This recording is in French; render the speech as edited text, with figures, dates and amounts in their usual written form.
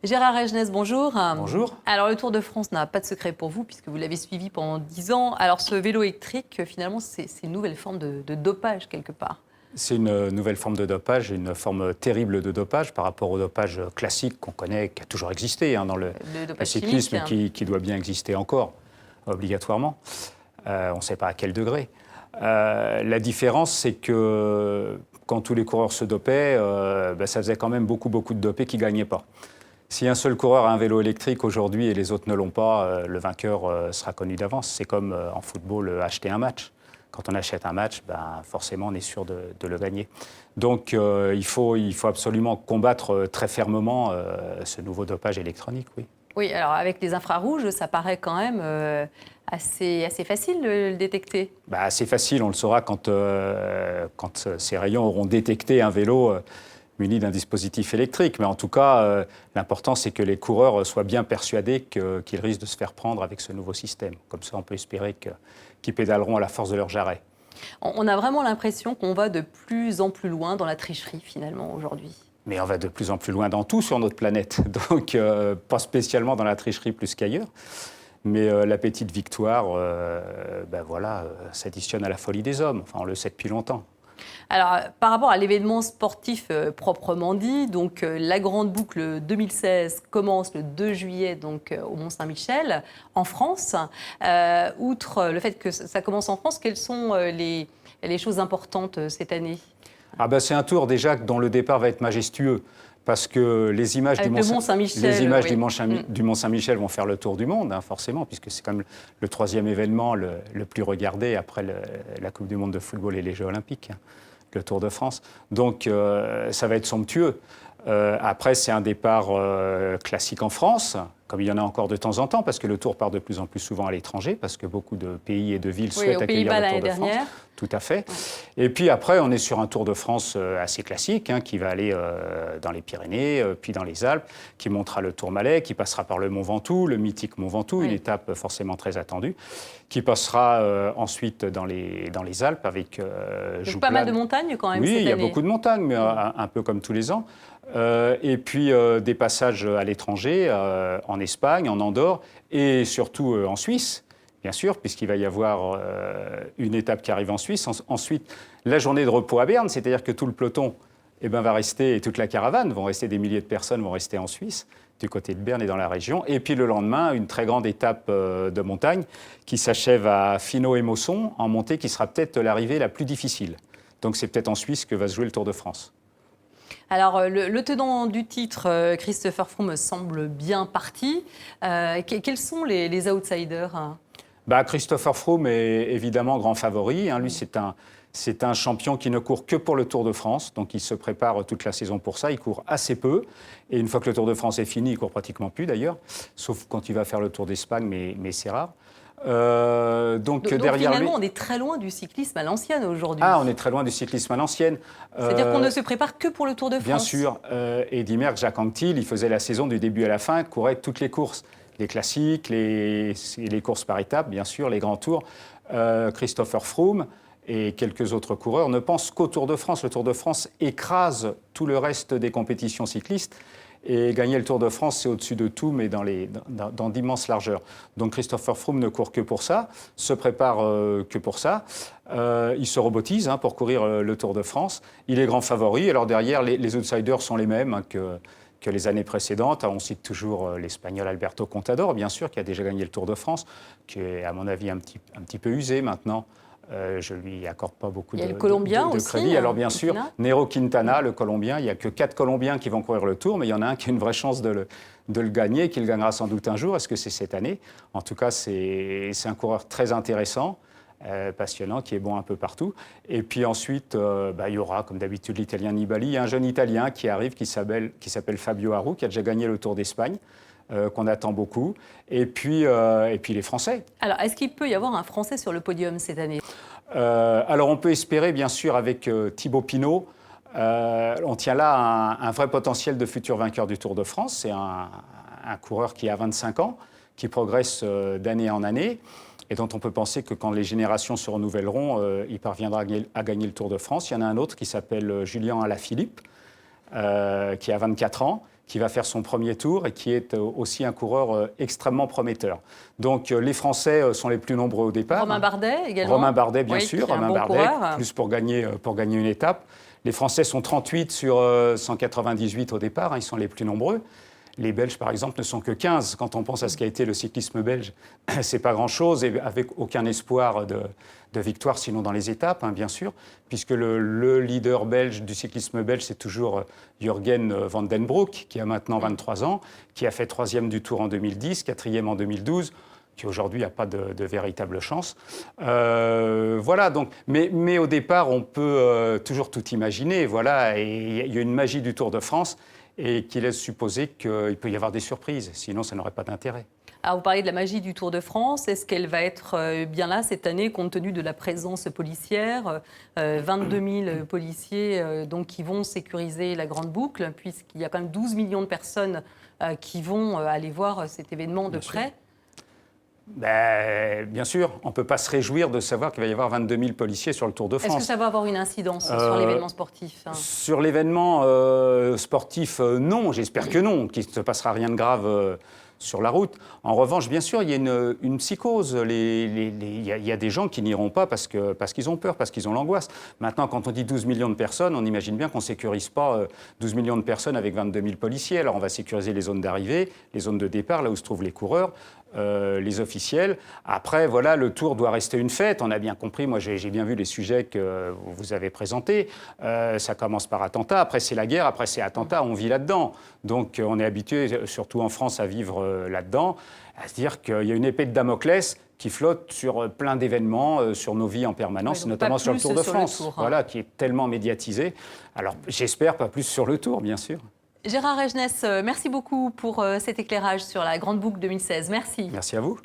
Gérard Regnes, bonjour. Bonjour. Alors, le Tour de France n'a pas de secret pour vous, puisque vous l'avez suivi pendant 10 ans. Alors, ce vélo électrique, finalement, c'est une nouvelle forme de dopage, quelque part. C'est une nouvelle forme de dopage, une forme terrible de dopage par rapport au dopage classique qu'on connaît, qui a toujours existé dans le cyclisme, qui doit bien exister encore, obligatoirement. On ne sait pas à quel degré. La différence, c'est que quand tous les coureurs se dopaient, ça faisait quand même beaucoup de dopés qui ne gagnaient pas. Si un seul coureur a un vélo électrique aujourd'hui et les autres ne l'ont pas, le vainqueur sera connu d'avance. C'est comme en football, acheter un match. Quand on achète un match, forcément, on est sûr de le gagner. Donc, il faut absolument combattre très fermement ce nouveau dopage électronique, oui. Oui, alors avec les infrarouges, ça paraît quand même assez facile de le détecter. Assez facile, on le saura quand ces rayons auront détecté un vélo muni d'un dispositif électrique. Mais en tout cas, l'important, c'est que les coureurs soient bien persuadés qu'ils risquent de se faire prendre avec ce nouveau système. Comme ça, on peut espérer qu'ils pédaleront à la force de leur jarret. On a vraiment l'impression qu'on va de plus en plus loin dans la tricherie, finalement, aujourd'hui. Mais on va de plus en plus loin dans tout sur notre planète. Donc, pas spécialement dans la tricherie plus qu'ailleurs. Mais la petite victoire, s'additionne à la folie des hommes. Enfin, on le sait depuis longtemps. Alors, par rapport à l'événement sportif proprement dit, donc la Grande Boucle 2016 commence le 2 juillet donc, au Mont-Saint-Michel, en France. Outre le fait que ça commence en France, quelles sont les choses importantes cette année ? C'est un tour déjà dont le départ va être majestueux. Parce que les images du Mont-Saint-Michel vont faire le tour du monde, forcément, puisque c'est comme le troisième événement le plus regardé après la Coupe du monde de football et les Jeux olympiques, le Tour de France. Donc ça va être somptueux. Après, c'est un départ classique en France, comme il y en a encore de temps en temps, parce que le Tour part de plus en plus souvent à l'étranger, parce que beaucoup de pays et de villes souhaitent accueillir le Tour de France. Tout à fait. Ouais. Et puis après, on est sur un Tour de France assez classique, qui va aller dans les Pyrénées, puis dans les Alpes, qui montera le Tourmalet, qui passera par le Mont Ventoux, le mythique Mont Ventoux, une étape forcément très attendue, qui passera ensuite dans les Alpes avec donc pas mal de montagnes quand même cette année. Oui, il y a beaucoup de montagnes, mais un peu comme tous les ans. Et puis des passages à l'étranger, en Espagne, en Andorre et surtout en Suisse, bien sûr, puisqu'il va y avoir une étape qui arrive en Suisse. Ensuite, la journée de repos à Berne, c'est-à-dire que tout le peloton va rester, et toute la caravane vont rester, des milliers de personnes vont rester en Suisse, du côté de Berne et dans la région. Et puis le lendemain, une très grande étape de montagne qui s'achève à Finot et Mosson, en montée, qui sera peut-être l'arrivée la plus difficile. Donc c'est peut-être en Suisse que va se jouer le Tour de France. Alors, le tenant du titre, Christopher Froome, semble bien parti. Quels sont les outsiders ? Christopher Froome est évidemment grand favori. Lui, c'est un champion qui ne court que pour le Tour de France. Donc, il se prépare toute la saison pour ça. Il court assez peu. Et une fois que le Tour de France est fini, il ne court pratiquement plus d'ailleurs. Sauf quand il va faire le Tour d'Espagne, mais c'est rare. Donc derrière finalement, lui... on est très loin du cyclisme à l'ancienne aujourd'hui. On est très loin du cyclisme à l'ancienne. C'est-à-dire qu'on ne se prépare que pour le Tour de France. Bien sûr. Eddy Merckx, Jacques Anquetil, il faisait la saison du début à la fin, courait toutes les courses. Les classiques, les courses par étapes, bien sûr, les grands tours. Christopher Froome et quelques autres coureurs ne pensent qu'au Tour de France. Le Tour de France écrase tout le reste des compétitions cyclistes. Et gagner le Tour de France, c'est au-dessus de tout, mais dans d'immenses largeurs. Donc Christopher Froome ne court que pour ça, se prépare que pour ça. Il se robotise pour courir le Tour de France. Il est grand favori. Alors derrière, les outsiders sont les mêmes que les années précédentes. On cite toujours l'Espagnol Alberto Contador, bien sûr, qui a déjà gagné le Tour de France, qui est, à mon avis, un petit peu usé maintenant. Je ne lui accorde pas beaucoup de crédit. Alors bien sûr, Nairo Quintana, le Colombien, il n'y a que 4 Colombiens qui vont courir le Tour, mais il y en a un qui a une vraie chance de le gagner, qui le gagnera sans doute un jour. Est-ce que c'est cette année ? En tout cas, c'est un coureur très intéressant, passionnant, qui est bon un peu partout. Et puis ensuite, il y aura, comme d'habitude, l'Italien Nibali. Il y a un jeune Italien qui arrive, qui s'appelle Fabio Aru, qui a déjà gagné le Tour d'Espagne. Qu'on attend beaucoup, et puis les Français. Alors, est-ce qu'il peut y avoir un Français sur le podium cette année ? Alors, on peut espérer, bien sûr, avec Thibaut Pinot. On tient là un vrai potentiel de futur vainqueur du Tour de France. C'est un coureur qui a 25 ans, qui progresse d'année en année, et dont on peut penser que quand les générations se renouvelleront, il parviendra à gagner le Tour de France. Il y en a un autre qui s'appelle Julien Alaphilippe, qui a 24 ans, qui va faire son premier tour et qui est aussi un coureur extrêmement prometteur. Donc les Français sont les plus nombreux au départ. Romain Bardet également. Romain Bardet, bien oui, sûr. Romain bon Bardet, coureur. plus pour gagner une étape. Les Français sont 38 sur 198 au départ, ils sont les plus nombreux. Les Belges, par exemple, ne sont que 15. Quand on pense à ce qu'a été le cyclisme belge, c'est pas grand-chose, et avec aucun espoir de victoire, sinon dans les étapes, bien sûr, puisque le leader belge du cyclisme belge, c'est toujours Jürgen van den Broek, qui a maintenant 23 ans, qui a fait 3e du Tour en 2010, 4e en 2012, qui aujourd'hui n'a pas de véritable chance. Voilà, donc, mais au départ, on peut toujours tout imaginer, voilà, et il y a une magie du Tour de France, et qui laisse supposer qu'il peut y avoir des surprises, sinon ça n'aurait pas d'intérêt. Alors vous parlez de la magie du Tour de France, est-ce qu'elle va être bien là cette année compte tenu de la présence policière 22 000 policiers donc, qui vont sécuriser la Grande Boucle, puisqu'il y a quand même 12 millions de personnes qui vont aller voir cet événement de près. Bien sûr, on ne peut pas se réjouir de savoir qu'il va y avoir 22 000 policiers sur le Tour de France. Est-ce que ça va avoir une incidence sur l'événement sportif Sur l'événement sportif, non, j'espère que non, qu'il ne se passera rien de grave sur la route. En revanche, bien sûr, il y a une psychose. Il y a des gens qui n'iront pas parce qu'ils ont peur, parce qu'ils ont l'angoisse. Maintenant, quand on dit 12 millions de personnes, on imagine bien qu'on ne sécurise pas 12 millions de personnes avec 22 000 policiers. Alors, on va sécuriser les zones d'arrivée, les zones de départ, là où se trouvent les coureurs. Les officiels. Après, voilà, le Tour doit rester une fête. On a bien compris, moi j'ai bien vu les sujets que vous avez présentés. Ça commence par attentat, après c'est la guerre, après c'est attentat, on vit là-dedans. Donc on est habitué, surtout en France, à vivre là-dedans, à se dire qu'il y a une épée de Damoclès qui flotte sur plein d'événements, sur nos vies en permanence, oui, notamment sur le Tour de France, Tour, voilà, qui est tellement médiatisé. Alors j'espère pas plus sur le Tour, bien sûr. Gérard Regenès, merci beaucoup pour cet éclairage sur la Grande Boucle 2016. Merci. Merci à vous.